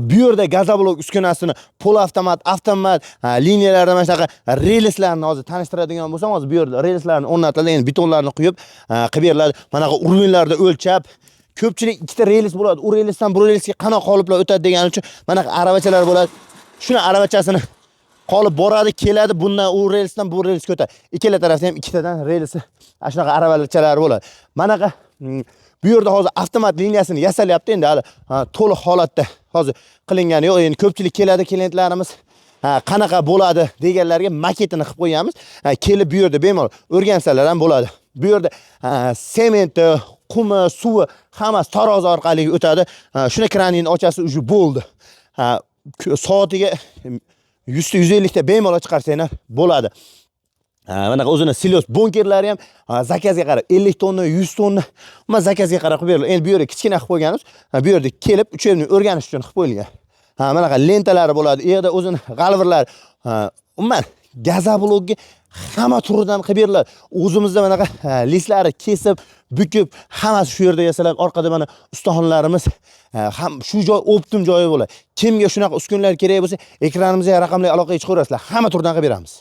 Bu yerda gazoblok uskunasini pol avtomat, liniyalarda mana shunaqa relslarni hozir tanishtiradigan bo'lsam, hozir bu yerda relslarni o'rnatiladi, endi betonlarni quyib qilib beriladi. Mana bu urinlarda o'lchab, ko'pchilik ikkita rels bo'ladi. U relsdan bu relsga qanaqa qoliplar o'tadi degani uchun mana aravachalar bo'ladi. Shuni aravachasini qolib boradi, keladi, bundan u relsdan bu relsga o'tadi. Ikkala tarafda ham ikkitadan relsi, shunaqa aravachalar bo'ladi. Manaqa bu yerda hozir avtomat liniyasini yasalyapti, endi hali to'liq holatda hozir qilingani yo'q. Endi ko'pchilik keladi, klientlarimiz qanaqa bo'ladi deganlarga maketini qilib qo'yamiz. Kelib bu yerda bemalol o'rgansalar ham bo'ladi. Bu yerda sementi, qumi, suvi hammasi tarozi orqali o'tadi. Shuna kranini ochasi уже bo'ldi. Soatiga 100-150 ta bemalol chiqarsanglar bo'ladi. Mana o'zini silos bunkerlari ham zakazga qarab 50 tonna, 100 tonna, mana zakazga qarab qilib beriladi. Endi bu yerga kichkina qilib qo'yganmiz. Bu yerda kelib uchevni o'rganish uchun qilib qo'yilgan. Mana lentalari bo'ladi. U yerda o'zini g'alvirlar, umuman gazoblokga hamma turidan qilib beriladi. O'zimizda mana lislari kesib, bukib, hammasi shu yerda yasaladi. Orqada mana ustaxonlarimiz ham shu joy optim joyi bo'ladi. Kimga shunaqa uskunlar kerak bo'lsa, ekranimizga raqamli aloqaga chiqaverasizlar. Hamma turdan qilib beramiz.